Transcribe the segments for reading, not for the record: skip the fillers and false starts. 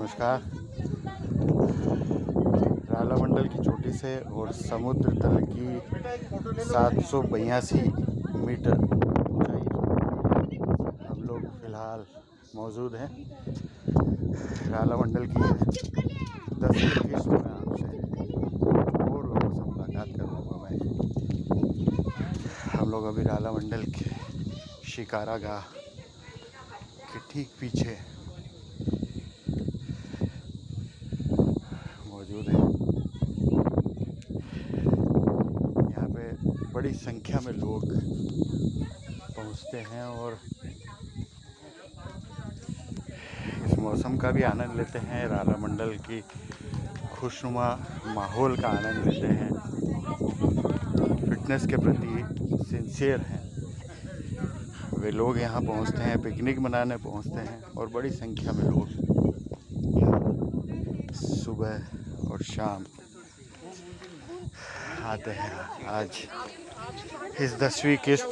नमस्कार। राला मंडल की चोटी से और समुद्र तल की 782 मीटर ऊंचाई हम लोग फिलहाल मौजूद हैं। राला मंडल की 10वीं किस्त में आपसे और लोगों से मुलाकात करूँगा मैं। हम लोग अभी राला मंडल के शिकारा गाह के ठीक पीछे मौजूद है। यहाँ पे बड़ी संख्या में लोग पहुँचते हैं और इस मौसम का भी आनंद लेते हैं, राला मंडल की खुशनुमा माहौल का आनंद लेते हैं, फिटनेस के प्रति सिंसियर हैं वे लोग। यहाँ पहुँचते हैं, पिकनिक मनाने पहुँचते हैं और बड़ी संख्या में लोग सुबह और शाम आते हैं। आज इस 10वीं किस्त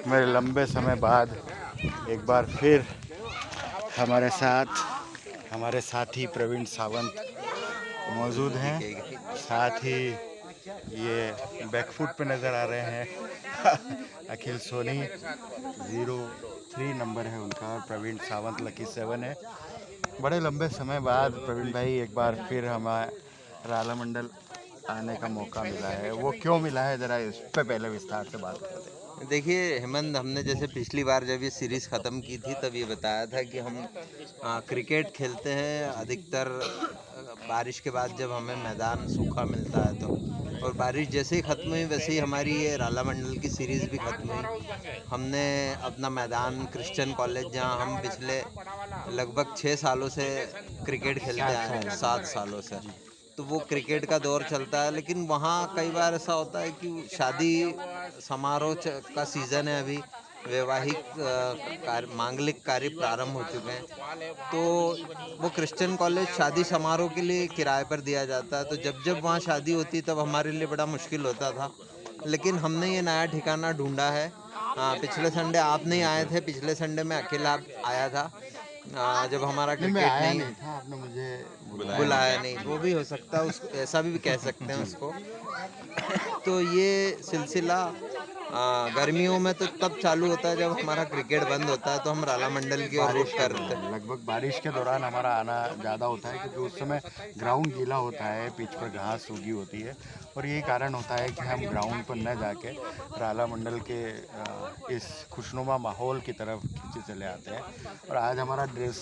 में लंबे समय बाद एक बार फिर हमारे साथी प्रवीण सावंत मौजूद हैं। साथ ही ये बैकफुट पे नज़र आ रहे हैं अखिल सोनी 03 नंबर है उनका और प्रवीण सावंत लकी 7 है। बड़े लंबे समय बाद प्रवीण भाई एक बार फिर हमारे राला मंडल आने का मौका मिला है। वो क्यों मिला है, ज़रा इस पे पहले विस्तार से बात करते हैं। देखिए हेमंत, हमने जैसे पिछली बार जब ये सीरीज़ ख़त्म की थी तब ये बताया था कि हम क्रिकेट खेलते हैं अधिकतर बारिश के बाद, जब हमें मैदान सूखा मिलता है तो। और बारिश जैसे ही ख़त्म हुई वैसे ही हमारी ये राला मंडल की सीरीज़ भी ख़त्म हुई। हमने अपना मैदान क्रिश्चियन कॉलेज, जहाँ हम पिछले लगभग 6 सालों से क्रिकेट खेलते आए हैं, 7 सालों से, तो वो क्रिकेट का दौर चलता है। लेकिन वहाँ कई बार ऐसा होता है कि शादी समारोह का सीज़न है, अभी वैवाहिक मांगलिक कार्य प्रारंभ हो चुके हैं, तो वो क्रिश्चियन कॉलेज शादी समारोह के लिए किराए पर दिया जाता है। तो जब जब वहाँ शादी होती तब हमारे लिए बड़ा मुश्किल होता था। लेकिन हमने ये नया ठिकाना ढूंढा है। पिछले संडे आप नहीं आए थे, पिछले संडे में अकेला आया था जब हमारा क्रिकेट नहीं था, आपने मुझे बुलाया नहीं। वो भी हो सकता है, उसको ऐसा भी कह सकते हैं उसको। तो ये सिलसिला गर्मियों में तो तब चालू होता है जब हमारा क्रिकेट बंद होता है, तो हम राला मंडल की ओर रुख करते हैं। लगभग बारिश के दौरान हमारा आना ज़्यादा होता है क्योंकि उस समय ग्राउंड गीला होता है, पिच पर घास उगी होती है और यही कारण होता है कि हम ग्राउंड पर न जाके राला मंडल के इस खुशनुमा माहौल की तरफ खींचे चले आते हैं। और आज हमारा ड्रेस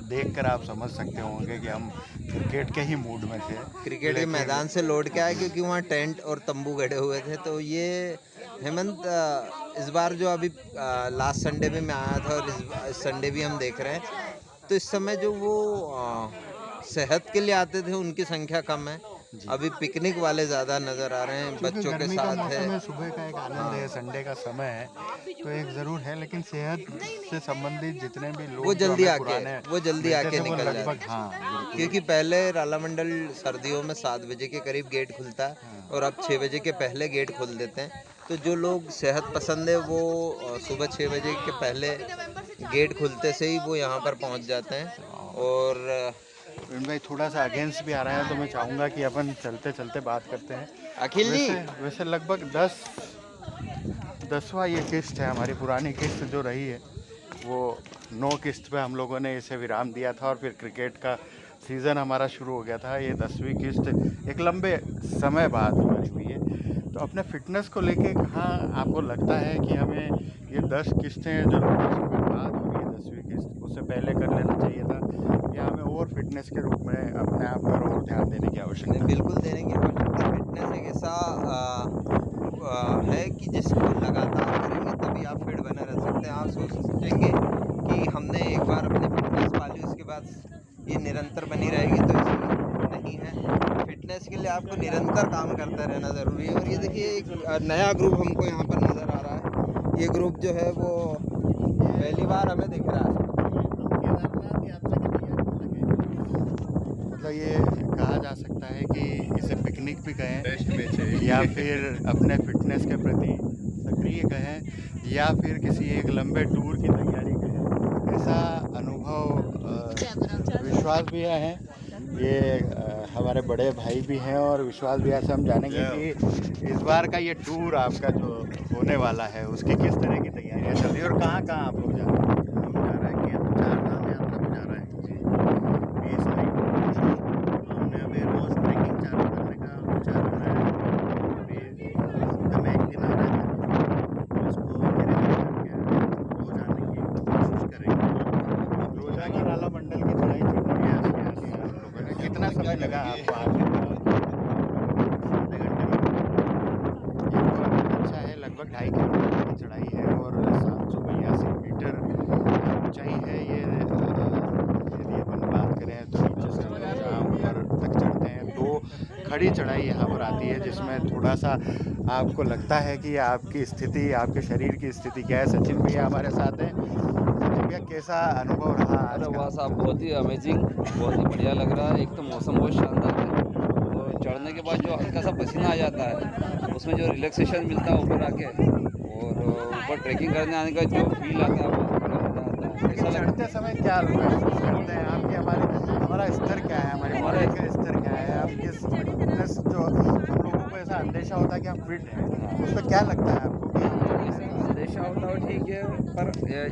देखकर आप समझ सकते होंगे कि हम क्रिकेट के ही मूड में थे। क्रिकेट के मैदान से लौट के आए क्योंकि वहाँ टेंट और तंबू गड़े हुए थे। तो ये हेमंत, इस बार जो अभी लास्ट संडे में मैं आया था और इस संडे भी हम देख रहे हैं, तो इस समय जो वो सेहत के लिए आते थे उनकी संख्या कम है। अभी पिकनिक वाले ज़्यादा नज़र आ रहे हैं, बच्चों के साथ है। सुबह का एक आनंद है, संडे का समय है तो एक ज़रूर है, लेकिन सेहत से संबंधित जितने भी लोग वो जल्दी आके निकल जाते हैं। हाँ, क्योंकि पहले राला मंडल सर्दियों में 7 बजे के करीब गेट खुलता है और अब 6 बजे के पहले गेट खोल देते हैं। तो जो लोग सेहत पसंद है वो सुबह 6 बजे के पहले गेट खुलते से ही वो यहाँ पर पहुँच जाते हैं। और भाई थोड़ा सा अगेंस्ट भी आ रहा है तो मैं चाहूँगा कि अपन चलते चलते बात करते हैं। अखिल जी, वैसे लगभग 10वां ये किस्त है। हमारी पुरानी किस्त जो रही है वो 9 किस्त पे हम लोगों ने इसे विराम दिया था और फिर क्रिकेट का सीज़न हमारा शुरू हो गया था। ये 10वीं किस्त एक लंबे समय बाद हमारी हुई है। तो अपने फिटनेस को लेके कहाँ आपको लगता है कि हमें ये 10 किस्तें जो लंबे समय बाद हो रही है, 10वीं किस्त, उससे पहले कर लेना चाहिए था या हमें और फिटनेस के रूप में अपने आप पर और ध्यान देने की आवश्यकता है? बिल्कुल देने की आवश्यकता। फिटनेस एक ऐसा है कि जिसको लगातार करेंगे तभी आप फिट बने रह सकते हैं। आप सोचेंगे कि हमने एक बार अपनी फिटनेस पा ली उसके बाद ये निरंतर बनी रहेगी, तो ऐसा नहीं है। फिटनेस के लिए आपको निरंतर काम करते रहना ज़रूरी है। और ये देखिए एक नया ग्रुप हमको यहाँ पर नज़र आ रहा है। ये ग्रुप जो है वो पहली बार हमें दिख रहा है। मतलब ये कहा जा सकता है कि इसे पिकनिक भी कहें या फिर अपने फिटनेस के प्रति सक्रिय कहें या फिर किसी एक लंबे टूर की तैयारी करें। ऐसा अनुभव विश्वास भैया हैं, ये हमारे बड़े भाई भी हैं, और विश्वास भैया से हम जानेंगे कि इस बार का ये टूर आपका जो होने वाला है उसकी किस तरह की तैयारियां चल रही है और कहाँ कहाँ आप लोग जा रहे हैं। हम जा रहे हैं कि 4 धाम यात्रा पे जा रहे हैं जी। 20 तारीख को हमने अभी रोज ट्रैकिंग चालू करने का विचार बनाया है। अभी हफ्ते में 1 दिन आ रहा है, उसको धीरे धीरे करके रोज आने की कोशिश करेंगे। रोजाना राला मंडल की चढ़ाई चल रही है। लोगों ने कितना समय लगा आपको आने में? आधे घंटे में ये बहुत अच्छा है, लगभग 2.5 किलोमीटर की चढ़ाई है और 782 मीटर ऊंचाई है ये। यदि अपन बात करें तो नीचे से हम लोग जहाँ ऊपर तक चढ़ते हैं तो खड़ी चढ़ाई यहाँ पर आती है, जिसमें थोड़ा सा आपको लगता है कि आपकी स्थिति, आपके शरीर की स्थिति क्या है। सचिन भैया हमारे साथ हैं। सचिन भैया, कैसा अनुभव रहा आज अरे का? वाह साहब, बहुत ही अमेजिंग, बहुत ही बढ़िया लग रहा है। एक तो मौसम बहुत शानदार है और चढ़ने के बाद जो हल्का सा पसीना आ जाता है, उसमें जो रिलैक्सेशन मिलता है ऊपर आके, और ऊपर ट्रैकिंग करने आने का जो फील आता है वो बड़ा मज़ा आता है। ऐसा लगता चढ़ते समय क्या महसूस करते हैं आप कि हमारा स्तर क्या है, हमारे बॉडी का स्तर क्या है, हम किस फिटनेस, जो हम लोगों को ऐसा अंदेशा होता है कि हम फिट हैं, उस पर क्या लगता है आपको कि हम है, अंदेशा होता है ठीक है, पर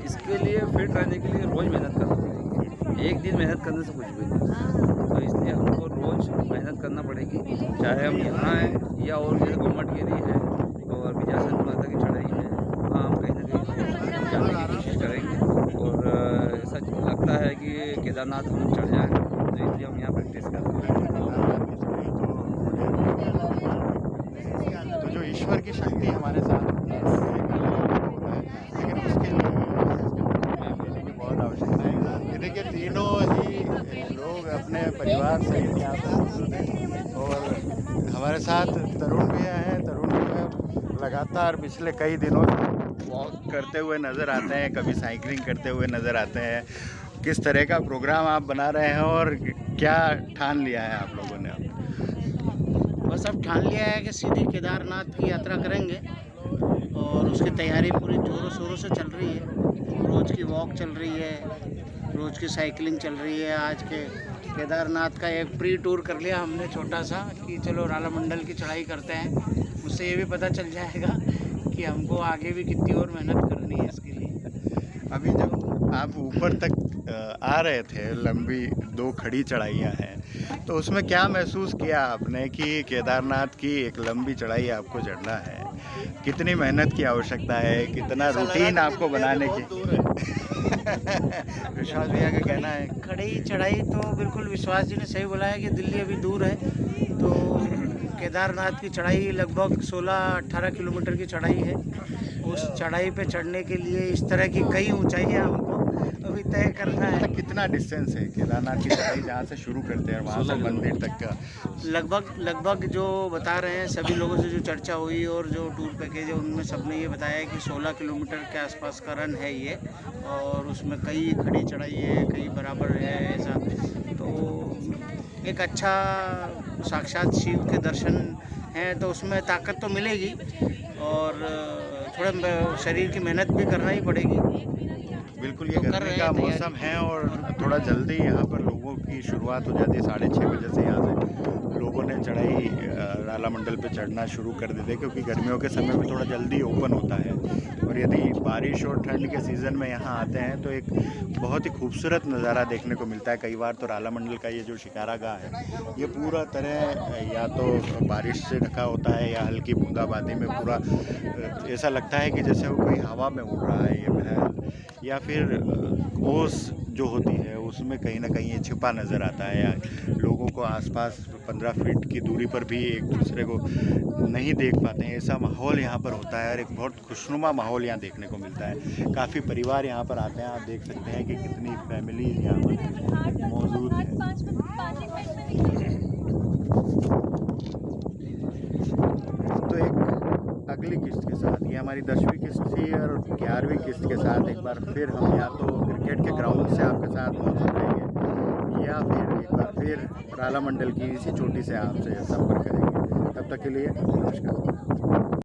इसके लिए फिट रहने के लिए रोज़ मेहनत करना पड़ेगी। एक दिन मेहनत करने से कुछ भी नहीं, तो इसलिए हमको रोज़ मेहनत करना पड़ेगी, चाहे हम यहाँ हैं या और जैसे गोमटगिरी है और विजयासन माता की चढ़ाई है, वहाँ हम कहीं ना कहीं जाने की कोशिश करेंगे। और ऐसा लगता है कि केदारनाथ हम चढ़ जाएँ, तो इसलिए हम यहाँ प्रैक्टिस कर रहे हैं। तो जो ईश्वर की शक्ति हमारे साथ होती है, एक अलग अनुभव होता है, लेकिन उसके लिए देने की बहुत आवश्यकता है। ये देखिए, तीनों ही लोग अपने परिवार सहित यहाँ पर मौजूद हैं और हमारे साथ तरुण भैया हैं। तरुण भैया लगातार पिछले कई दिनों से वॉक करते हुए नज़र आते हैं, कभी साइकिलिंग करते हुए नज़र आते हैं। किस तरह का प्रोग्राम आप बना रहे हैं और क्या ठान लिया है आप लोगों ने? बस अब ठान लिया है कि सीधे केदारनाथ की यात्रा करेंगे और उसकी तैयारी पूरी ज़ोरों शोरों से चल रही है। रोज़ की वॉक चल रही है, रोज़ की साइकिलिंग चल रही है। आज के केदारनाथ का एक प्री टूर कर लिया हमने छोटा सा, कि चलो राला मंडल की चढ़ाई करते हैं। उससे ये भी पता चल जाएगा कि हमको आगे भी कितनी और मेहनत करनी है इसके लिए। अभी जब आप ऊपर तक आ रहे थे, लंबी 2 खड़ी चढ़ाइयाँ हैं, तो उसमें क्या महसूस किया आपने कि केदारनाथ की एक लंबी चढ़ाई आपको चढ़ना है? कितनी मेहनत की आवश्यकता है, कितना रूटीन आपको बनाने की? विश्वास भैया का कहना है खड़ी चढ़ाई तो बिल्कुल विश्वास जी ने सही बोला है कि दिल्ली अभी दूर है, तो केदारनाथ की चढ़ाई लगभग 16-18 किलोमीटर की चढ़ाई है। उस चढ़ाई पे चढ़ने के लिए इस तरह की कई ऊंचाइयां हमको अभी तय करना है। मतलब कितना डिस्टेंस है केदारनाथ की चढ़ाई जहाँ से शुरू करते हैं वहाँ से मंदिर तक का? लगभग जो बता रहे हैं सभी लोगों से जो चर्चा हुई और जो टूर पैकेज है उनमें सबने ये बताया कि 16 किलोमीटर के आसपास का रन है ये, और उसमें कई खड़ी चढ़ाई है, कई बराबर है, ऐसा। तो एक अच्छा साक्षात शिव के दर्शन हैं, तो उसमें ताकत तो मिलेगी और थोड़ा शरीर की मेहनत भी करना ही पड़ेगी। बिल्कुल, ये तो कर गर्मी रहे का हैं तैयारी। मौसम है और थोड़ा जल्दी यहाँ पर लोगों की शुरुआत हो जाती है। 6:30 बजे से यहाँ से लोगों ने चढ़ाई राला मंडल पे चढ़ना शुरू कर देते, क्योंकि गर्मियों के समय में थोड़ा जल्दी ओपन होता है। और यदि बारिश और ठंड के सीज़न में यहाँ आते हैं तो एक बहुत ही खूबसूरत नज़ारा देखने को मिलता है। कई बार तो राला मंडल का ये जो शिकारा गाह है, ये पूरा तरह या तो बारिश से ढका होता है या हल्की बूंदाबांदी में पूरा ऐसा लगता है कि जैसे वो कोई हवा में उड़ रहा है ये महल, या फिर ओस जो होती है उसमें कहीं ना कहीं ये छिपा नज़र आता है, या लोगों को आसपास 15 फीट की दूरी पर भी एक दूसरे को नहीं देख पाते हैं। ऐसा माहौल यहाँ पर होता है और एक बहुत खुशनुमा माहौल यहाँ देखने को मिलता है। काफ़ी परिवार यहाँ पर आते हैं, आप देख सकते हैं कि कितनी फैमिलीज यहाँ पर मौजूद हैं। तो एक अगली किस्त के साथ, ये हमारी 10वीं किस्त थी और 11वीं किस्त के साथ एक बार फिर हम या तो क्रिकेट के ग्राउंड से आपके साथ मौजूद रहेंगे या फिर एक बार फिर राला मंडल की इसी चोटी से आपसे संपर्क करेंगे। तब तक के लिए नमस्कार।